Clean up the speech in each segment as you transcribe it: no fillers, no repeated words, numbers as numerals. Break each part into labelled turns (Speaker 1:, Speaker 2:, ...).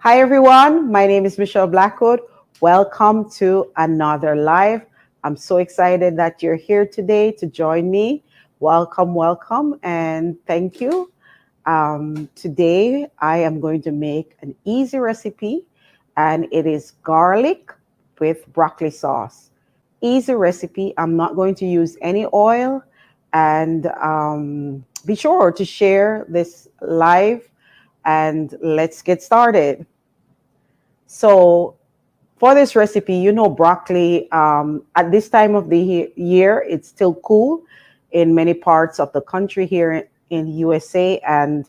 Speaker 1: Hi, everyone. My name is Michelle Blackwood. Welcome to another live. I'm so excited that you're here today to join me. Welcome, welcome, and thank you. Today, I am going to make an easy recipe, and it is garlic with broccoli sauce. Easy recipe. I'm not going to use any oil, and be sure to share this live, and let's get started. So, for this recipe, broccoli, at this time of the year, it's still cool in many parts of the country here in USA, and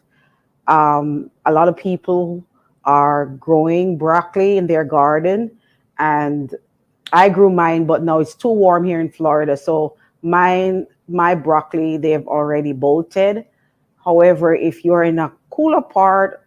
Speaker 1: a lot of people are growing broccoli in their garden. And I grew mine, but now it's too warm here in Florida, so my broccoli, they've already bolted. However, if you're in a cooler part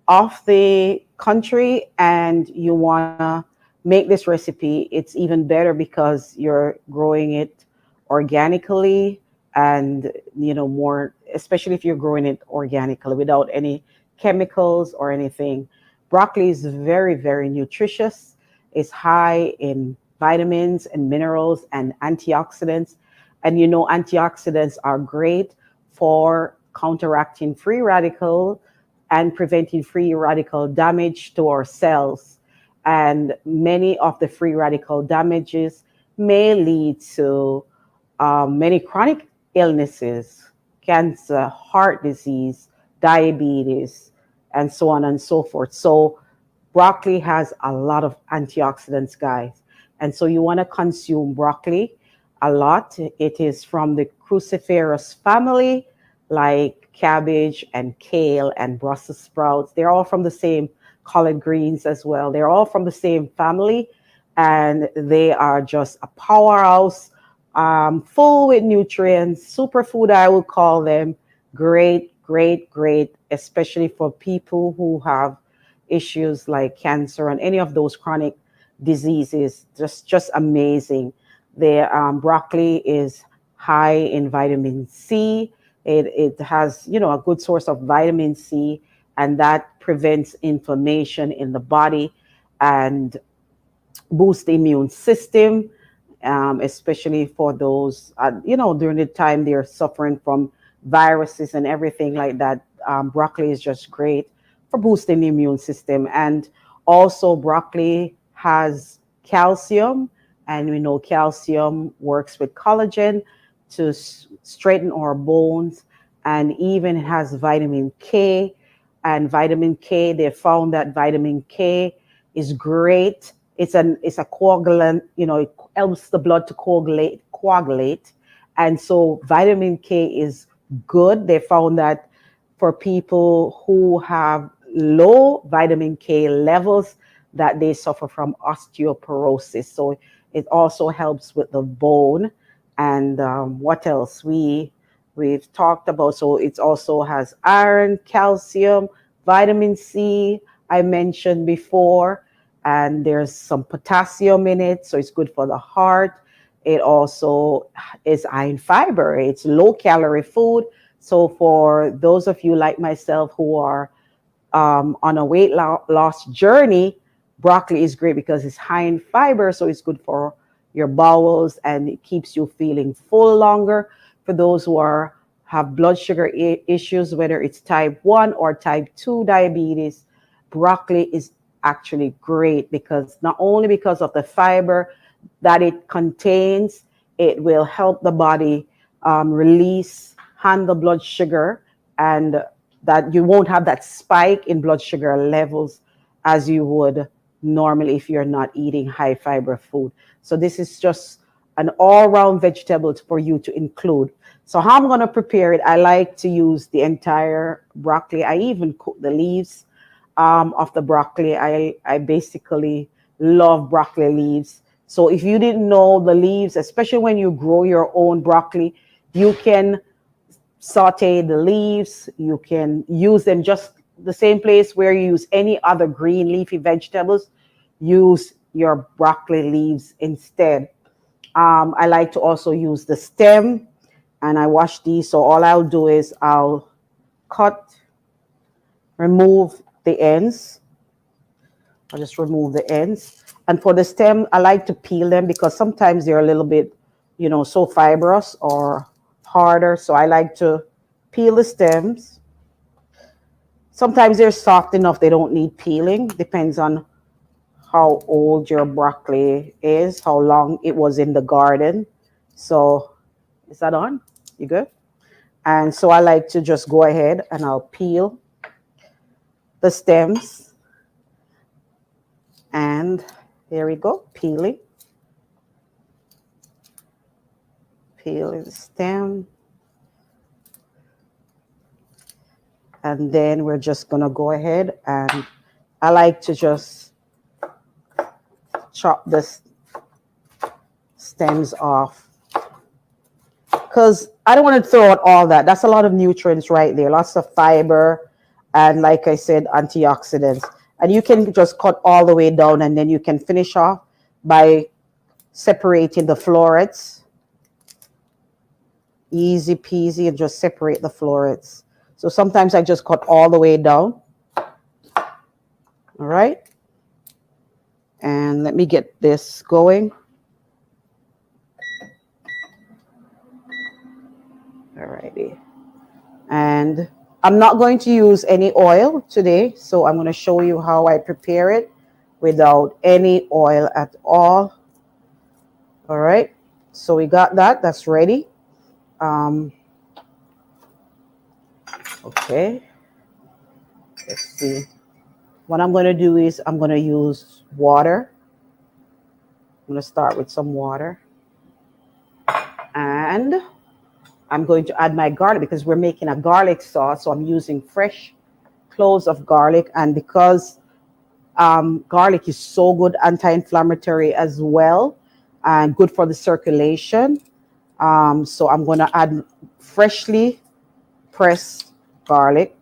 Speaker 1: of the country and you want to make this recipe, it's even better because you're growing it organically and, more, especially if you're growing it organically without any chemicals or anything. Broccoli is very, very nutritious. It's high in vitamins and minerals and antioxidants. And antioxidants are great for counteracting free radical and preventing free radical damage to our cells. And many of the free radical damages may lead to many chronic illnesses, cancer, heart disease, diabetes, and so on and so forth. So, broccoli has a lot of antioxidants, guys. And so, you want to consume broccoli a lot. It is from the cruciferous family, like cabbage and kale and Brussels sprouts. They're all from the same collard greens as well. They're all from the same family, and they are just a powerhouse, full with nutrients, superfood, I would call them. Great, great, great, especially for people who have issues like cancer and any of those chronic diseases. Just amazing. The broccoli is high in vitamin C. It has, a good source of vitamin C, and that prevents inflammation in the body and boosts the immune system, especially for those, during the time they're suffering from viruses and everything like that. Broccoli is just great for boosting the immune system. And also, broccoli has calcium, and we know calcium works with collagen to straighten our bones, and even has vitamin K. And vitamin K, they found that vitamin K is great. It's a coagulant, it helps the blood to coagulate. And so vitamin K is good. They found that for people who have low vitamin K levels, that they suffer from osteoporosis. So it also helps with the bone. And what else we've talked about? So it also has iron, calcium, vitamin C, I mentioned before, and there's some potassium in it, so it's good for the heart. It also is high in fiber. It's low calorie food. So for those of you like myself who are on a loss journey, broccoli is great because it's high in fiber, so it's good for your bowels and it keeps you feeling full longer. For those who are have blood sugar issues, whether it's type 1 or type 2 diabetes, broccoli is actually great because not only because of the fiber that it contains, it will help the body handle blood sugar, and that you won't have that spike in blood sugar levels as you would normally if you're not eating high fiber food. So this is just an all-round vegetable for you to include. So how I'm going to prepare it, I like to use the entire broccoli. I even cook the leaves of the broccoli. I basically love broccoli leaves. So if you didn't know the leaves, especially when you grow your own broccoli, you can saute the leaves. You can use them just the same place where you use any other green leafy vegetables. Use your broccoli leaves instead. I like to also use the stem, and I wash these. So all I'll do is I'll cut, remove the ends, I'll just remove the ends. And for the stem, I like to peel them because sometimes they're a little bit, so fibrous or harder. So I like to peel the stems. Sometimes they're soft enough, they don't need peeling. Depends on how old your broccoli is, how long it was in the garden. So is that on? You good? And so I like to just go ahead and I'll peel the stems. And there we go, peeling. Peeling the stem. And then we're just gonna go ahead and I like to just chop the stems off because I don't want to throw out all that. That's a lot of nutrients right there, lots of fiber, and like I said, antioxidants. And you can just cut all the way down and then you can finish off by separating the florets. Easy peasy, and just separate the florets. So sometimes I just cut all the way down. All right. And let me get this going. All righty. And I'm not going to use any oil today, so I'm going to show you how I prepare it without any oil at all. All right. So we got that. That's ready. Okay. Let's see. What I'm going to do is I'm going to use water. I'm going to start with some water. And I'm going to add my garlic because we're making a garlic sauce. So I'm using fresh cloves of garlic. And because garlic is so good anti-inflammatory as well and good for the circulation. So I'm going to add freshly pressed garlic.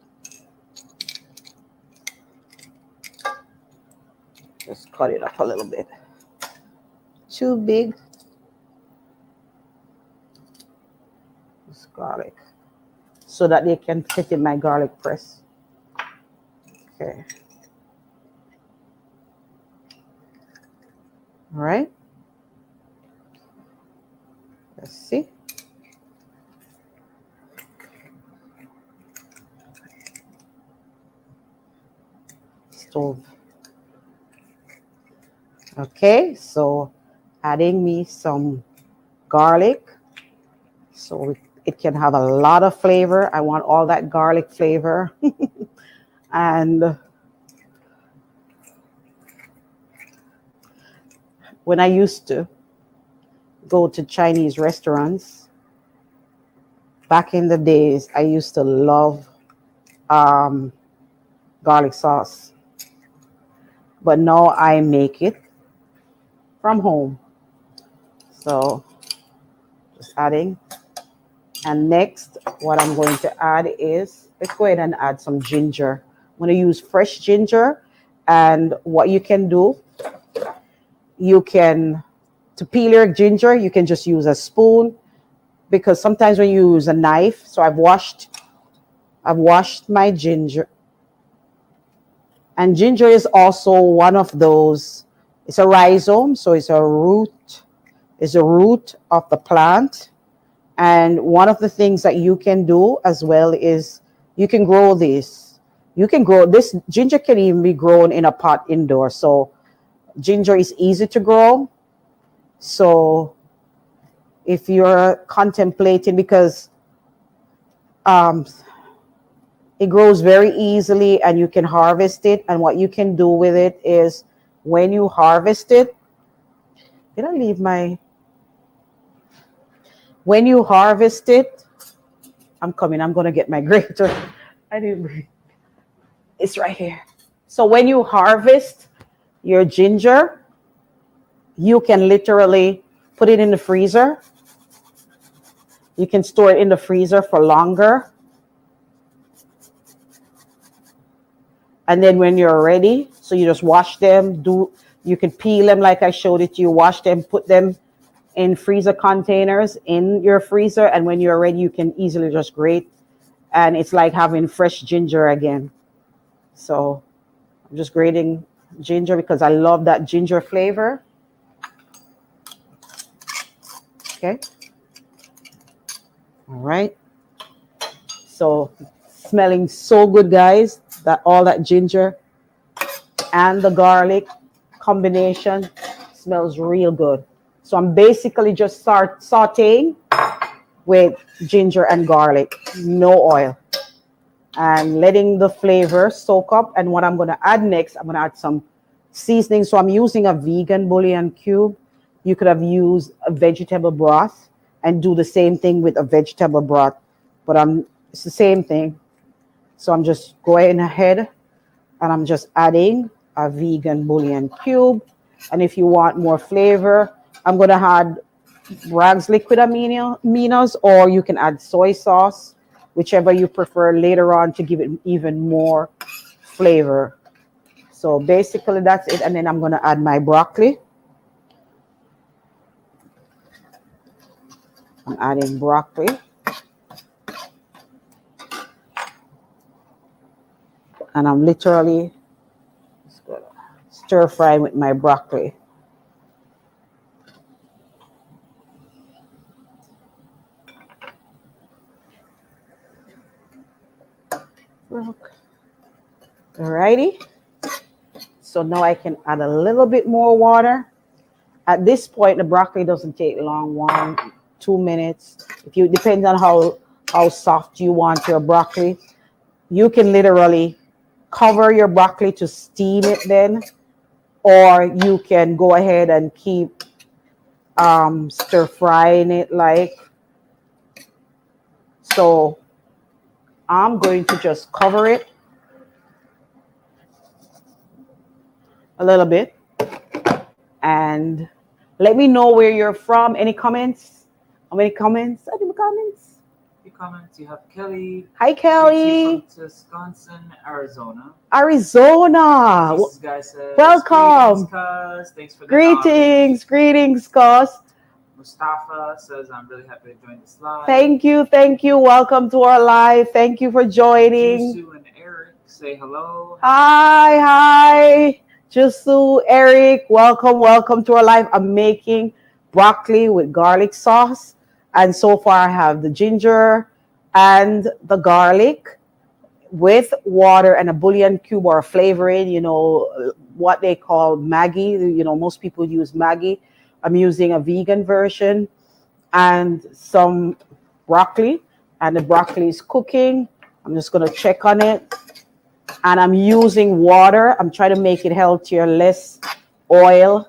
Speaker 1: Just cut it up a little bit. Too big. This garlic. So that they can fit in my garlic press. Okay. All right. Let's see. Stove. Okay, so adding me some garlic so it can have a lot of flavor. I want all that garlic flavor. And when I used to go to Chinese restaurants, back in the days, I used to love garlic sauce. But now I make it from home. So just adding. And next, what I'm going to add is, let's go ahead and add some ginger. I'm going to use fresh ginger. And what you can do, to peel your ginger, you can just use a spoon. Because sometimes when you use a knife, so I've washed my ginger. And ginger is also one of those, it's a rhizome, so it's a root of the plant. And one of the things that you can do as well is you can grow this. You can grow this. Ginger can even be grown in a pot indoor. So ginger is easy to grow. So if you're contemplating, because it grows very easily and you can harvest it. And what you can do with it is when you harvest it, when you harvest it, I'm going to get my grater. I didn't bring, it's right here. So when you harvest your ginger, you can literally put it in the freezer. You can store it in the freezer for longer. And then when you're ready, so you just wash them, you can peel them like I showed it to you, wash them, put them in freezer containers in your freezer. And when you're ready, you can easily just grate. And it's like having fresh ginger again. So I'm just grating ginger because I love that ginger flavor. Okay. All right. So smelling so good, guys. That all that ginger and the garlic combination smells real good. So I'm basically just start sauteing with ginger and garlic, no oil, and letting the flavor soak up. And what I'm going to add next, I'm going to add some seasoning. So I'm using a vegan bouillon cube. You could have used a vegetable broth and do the same thing with a vegetable broth, but it's the same thing. So I'm just going ahead and I'm just adding a vegan bouillon cube. And if you want more flavor, I'm going to add Bragg's liquid aminos, or you can add soy sauce, whichever you prefer later on to give it even more flavor. So basically that's it. And then I'm going to add my broccoli. I'm adding broccoli. And I'm literally stir frying with my broccoli. Alrighty. So now I can add a little bit more water. At this point, the broccoli doesn't take long, 1-2 minutes. If you depends on how soft you want your broccoli. You can literally cover your broccoli to steam it then, or you can go ahead and keep stir frying it like so. I'm going to just cover it a little bit and let me know where you're from. Any comments? How many comments? Any comments?
Speaker 2: Comments. You have Kelly.
Speaker 1: Hi, Kelly.
Speaker 2: From Wisconsin, Arizona.
Speaker 1: Arizona.
Speaker 2: This guy says,
Speaker 1: welcome.
Speaker 2: Greetings, thanks for the
Speaker 1: greetings, cuz.
Speaker 2: Mustafa says, I'm really happy to join this live.
Speaker 1: Thank you. Welcome to our live. Thank you for joining.
Speaker 2: Jusu and Eric say hello.
Speaker 1: Hi. Jusu, Eric, welcome to our live. I'm making broccoli with garlic sauce. And so far I have the ginger and the garlic with water and a bouillon cube or a flavoring, what they call Maggi. Most people use Maggi. I'm using a vegan version and some broccoli, and the broccoli is cooking. I'm just going to check on it. And I'm using water. I'm trying to make it healthier, less oil.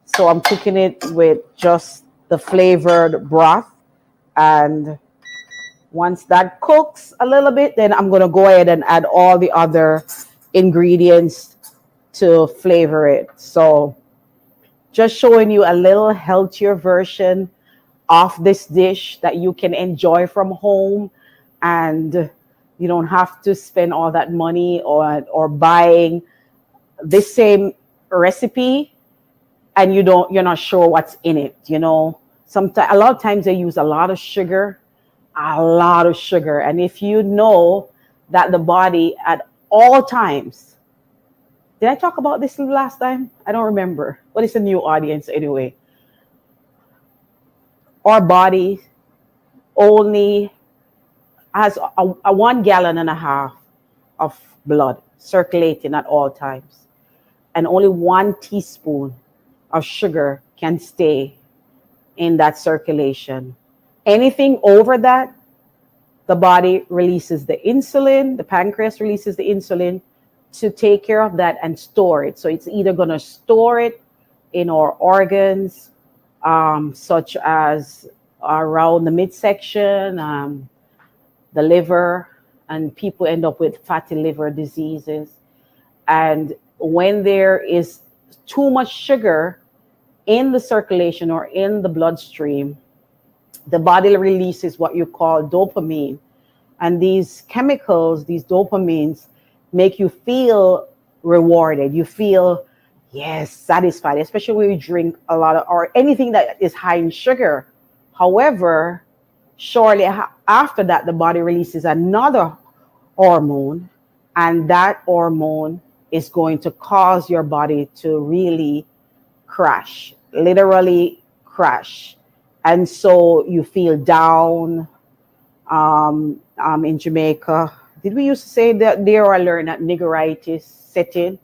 Speaker 1: So I'm cooking it with just the flavored broth. And once that cooks a little bit, then I'm going to go ahead and add all the other ingredients to flavor it. So just showing you a little healthier version of this dish that you can enjoy from home, and you don't have to spend all that money or buying this same recipe and you're not sure what's in it. Sometimes, a lot of times they use a lot of sugar. And if you know that the body at all times, did I talk about this last time? I don't remember. But it's a new audience anyway. Our body only has a 1.5 gallons of blood circulating at all times. And only 1 teaspoon of sugar can stay in that circulation. Anything over that, the body releases the insulin, the pancreas releases the insulin to take care of that and store it. So it's either going to store it in our organs, such as around the midsection, the liver, and people end up with fatty liver diseases. And when there is too much sugar in the circulation or in the bloodstream, the body releases what you call dopamine. And these chemicals, these dopamines, make you feel rewarded. You feel, yes, satisfied, especially when you drink a lot of, or anything that is high in sugar. However, shortly after that, the body releases another hormone, and that hormone is going to cause your body to really crash, literally crash. And so you feel down. In Jamaica, did we used to say that there I learned that niggeritis set in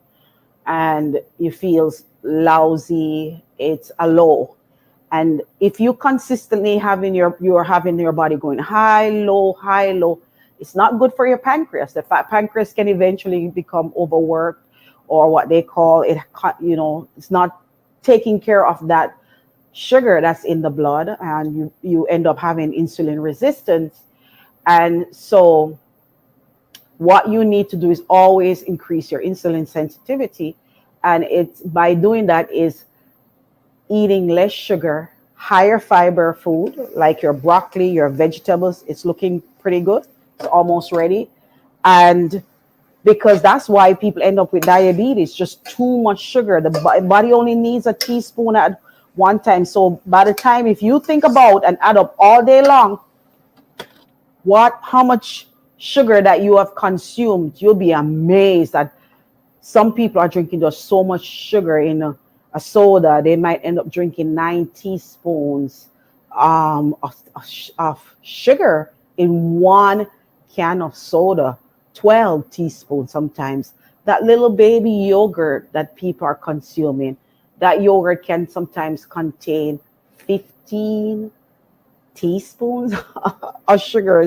Speaker 1: and you feel lousy, it's a low. And if you consistently having you're having your body going high, low, it's not good for your pancreas. The pancreas can eventually become overworked, or what they call it, it's not taking care of that sugar that's in the blood, and you end up having insulin resistance. And so what you need to do is always increase your insulin sensitivity. And it's by doing that is eating less sugar, higher fiber food, like your broccoli, your vegetables. It's looking pretty good. It's almost ready. And because that's why people end up with diabetes, just too much sugar. The body only needs a teaspoon at one time. So by the time, if you think about and add up all day long, how much sugar that you have consumed, you'll be amazed that some people are drinking just so much sugar in a soda. They might end up drinking 9 teaspoons of sugar in one can of soda, 12 teaspoons sometimes. That little baby yogurt that people are consuming, that yogurt can sometimes contain 15 teaspoons of sugar.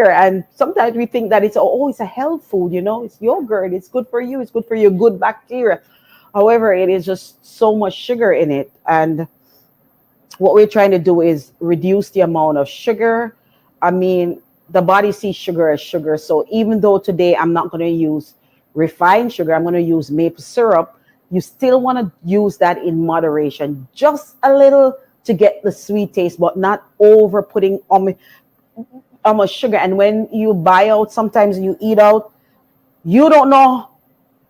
Speaker 1: And sometimes we think that it's a health food, it's yogurt, it's good for you, it's good for your good bacteria. However, it is just so much sugar in it. And what we're trying to do is reduce the amount of sugar. I mean, the body sees sugar as sugar. So even though today I'm not going to use refined sugar, I'm going to use maple syrup, you still want to use that in moderation, just a little, to get the sweet taste, but not over putting much sugar. And when you buy out, sometimes you eat out, you don't know.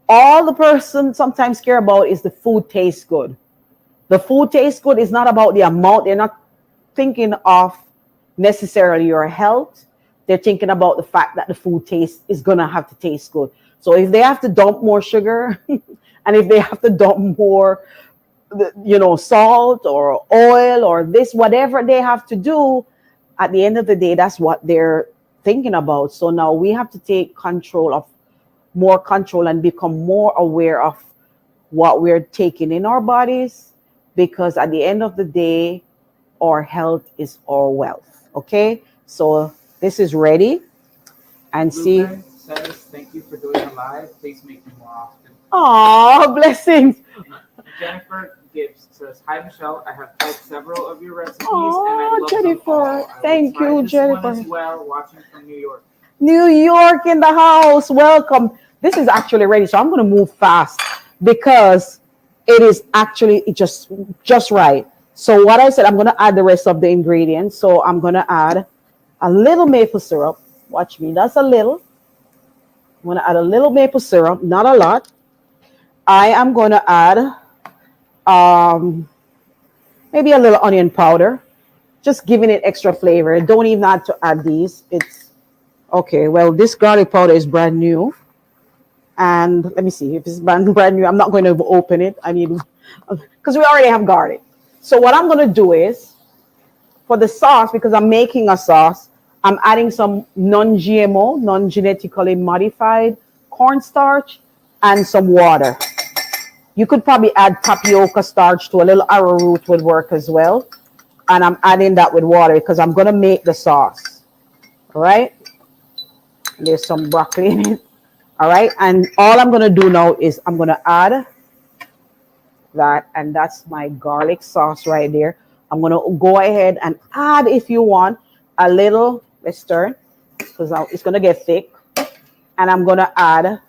Speaker 1: All the person sometimes care about is the food tastes good. The food tastes good is not about the amount. They're not thinking of necessarily your health. They're thinking about the fact that the food taste is going to have to taste good. So if they have to dump more sugar and if they have to dump more salt or oil or this, whatever they have to do, at the end of the day, that's what they're thinking about. So now we have to take more control and become more aware of what we're taking in our bodies, because at the end of the day, our health is our wealth. Okay, so this is ready. And see,
Speaker 2: says, thank you for doing it live. Please make them more often.
Speaker 1: Oh, blessings.
Speaker 2: Jennifer Gibbs says, hi, Michelle. I have tried several of your recipes.
Speaker 1: Oh,
Speaker 2: and I love
Speaker 1: Jennifer. Thank you, Jennifer.
Speaker 2: As well, watching from New York.
Speaker 1: New York in the house. Welcome. This is actually ready. So I'm going to move fast because it is actually just right. So what I said, I'm going to add the rest of the ingredients. So I'm going to add a little maple syrup. Watch me. That's a little. I'm going to add a little maple syrup, not a lot. I am going to add maybe a little onion powder, just giving it extra flavor. Don't even have to add these. It's okay. Well, this garlic powder is brand new. And let me see if it's brand new. I'm not going to open it. I need, because we already have garlic. So what I'm going to do is, for the sauce, because I'm making a sauce, I'm adding some non-GMO, non-genetically modified cornstarch and some water. You could probably add tapioca starch to a little arrowroot would work as well. And I'm adding that with water because I'm going to make the sauce. All right. There's some broccoli in it. All right. And all I'm going to do now is I'm going to add that. And that's my garlic sauce right there. I'm going to go ahead and add, if you want, a little, let's stir, because it's going to get thick. And I'm going to add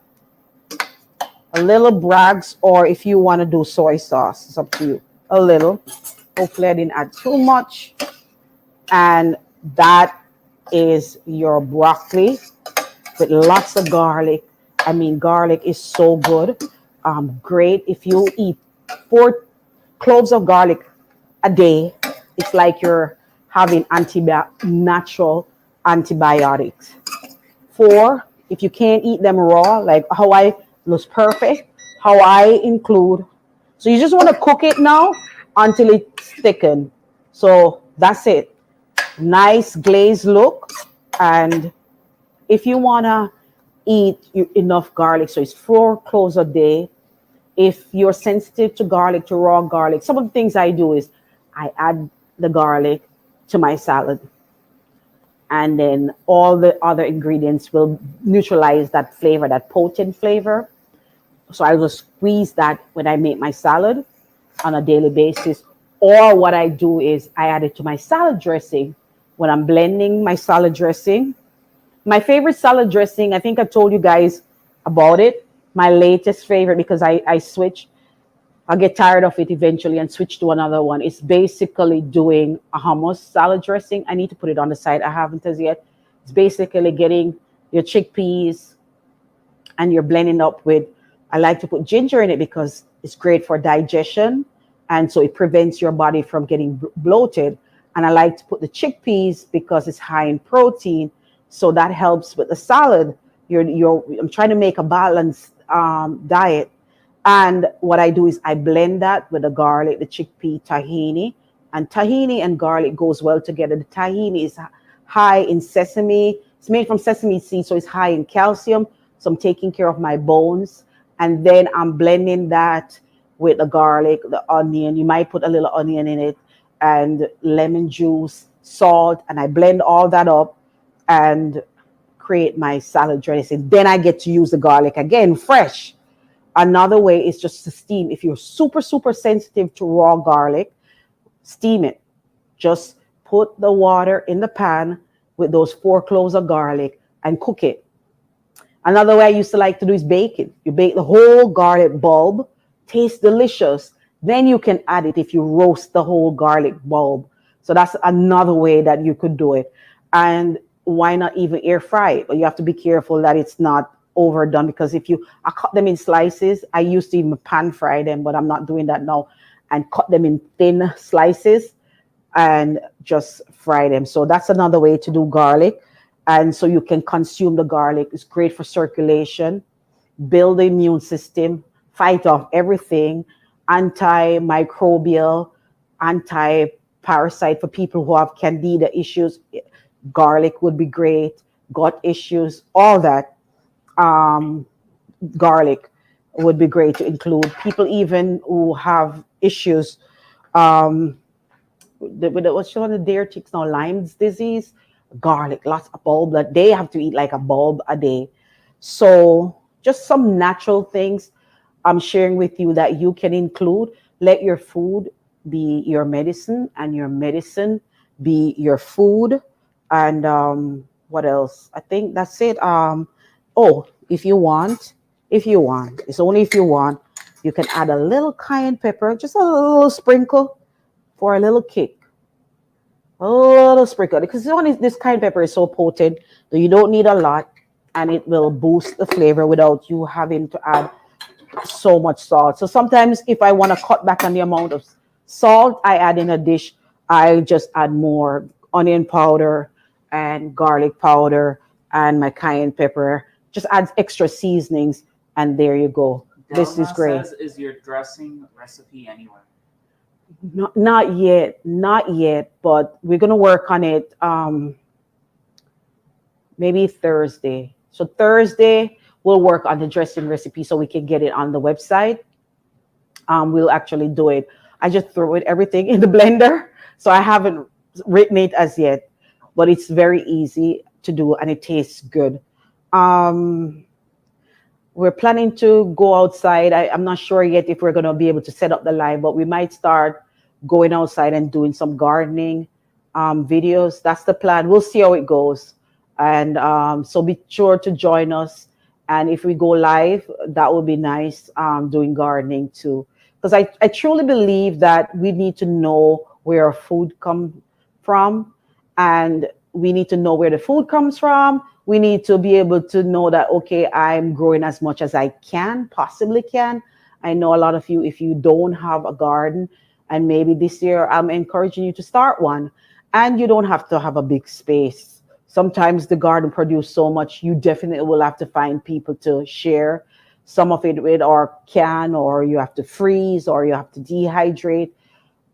Speaker 1: a little Bragg's, or if you want to do soy sauce, it's up to you. A little. Hopefully I didn't add too much. And that is your broccoli with lots of garlic. I mean, garlic is so good. Great. If you eat 4 cloves of garlic a day, it's like you're having natural antibiotics. 4, if you can't eat them raw, like how I looks perfect. How I include, so you just want to cook it now until it's thickened. So that's it. Nice glazed look. And if you want to eat enough garlic, so it's 4 cloves a day. If you're sensitive to garlic, to raw garlic, some of the things I do is I add the garlic to my salad, and then all the other ingredients will neutralize that flavor, that potent flavor. So I will squeeze that when I make my salad on a daily basis. Or what I do is I add it to my salad dressing when I'm blending my salad dressing. My favorite salad dressing, I think I told you guys about it. My latest favorite, because I switch, I'll get tired of it eventually and switch to another one. It's basically doing a hummus salad dressing. I need to put it on the side. I haven't as yet. It's basically getting your chickpeas and you're blending up with, I like to put ginger in it because it's great for digestion. And so it prevents your body from getting bloated. And I like to put the chickpeas because it's high in protein. So that helps with the salad. I'm trying to make a balanced diet. And what I do is I blend that with the garlic, the chickpea, tahini. And tahini and garlic goes well together. The tahini is high in sesame. It's made from sesame seeds, so it's high in calcium. So I'm taking care of my bones. And then I'm blending that with the garlic, the onion. You might put a little onion in it, and lemon juice, salt. And I blend all that up and create my salad dressing. Then I get to use the garlic again, fresh. Another way is just to steam. If you're super, super sensitive to raw garlic, steam it. Just put the water in the pan with those 4 cloves of garlic and cook it. Another way I used to like to do is bake it. You bake the whole garlic bulb, tastes delicious. Then you can add it if you roast the whole garlic bulb. So that's another way that you could do it. And why not even air fry it? But you have to be careful that it's not overdone, because I cut them in slices. I used to even pan fry them, but I'm not doing that now, and cut them in thin slices and just fry them. So that's another way to do garlic. And so you can consume the garlic. It's great for circulation, build the immune system, fight off everything, antimicrobial, anti-parasite for people who have candida issues. Garlic would be great. Gut issues, all that. Garlic would be great to include. People even who have issues what's one of the deer ticks now, Lyme's disease, garlic, lots of bulb that they have to eat like a bulb a day. So just some natural things I'm sharing with you that you can include. Let your food be your medicine and your medicine be your food. And what else? I think that's it. Oh, if you want, it's only if you want, you can add a little cayenne pepper, just a little sprinkle for a little kick. A little sprinkle, because this cayenne pepper is so potent that you don't need a lot, and it will boost the flavor without you having to add so much salt. So sometimes if I want to cut back on the amount of salt I add in a dish, I just add more onion powder and garlic powder and my cayenne pepper. Just adds extra seasonings, and there you go. This is great.
Speaker 2: Says, is your dressing recipe anywhere?
Speaker 1: Not yet, but we're gonna work on it. Maybe Thursday. So Thursday we'll work on the dressing recipe so we can get it on the website. We'll actually do it. I just threw everything in the blender, so I haven't written it as yet, but it's very easy to do and it tastes good. We're planning to go outside. I'm not sure yet if we're going to be able to set up the live, but we might start going outside and doing some gardening videos. That's the plan. We'll see how it goes. And so be sure to join us. And if we go live, that would be nice, doing gardening too. Because I truly believe that we need to know where our food comes from, and we need to know where the food comes from. We need to be able to know that, okay, I'm growing as much as I possibly can. I know a lot of you, if you don't have a garden, and maybe this year I'm encouraging you to start one, and you don't have to have a big space. Sometimes the garden produces so much, you definitely will have to find people to share. some of it with our can, or you have to freeze, or you have to dehydrate.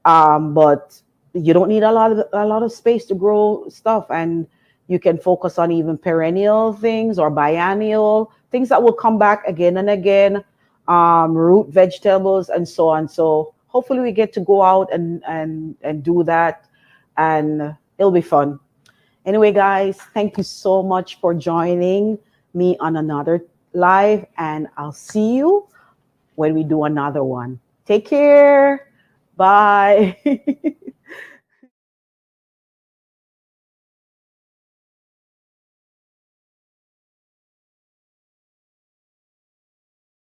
Speaker 1: But you don't need a lot of space to grow stuff, and you can focus on even perennial things or biennial things that will come back again and again, root vegetables and so on. So hopefully we get to go out and do that, and it'll be fun. Anyway, guys, thank you so much for joining me on another live, and I'll see you when we do another one. Take care. Bye.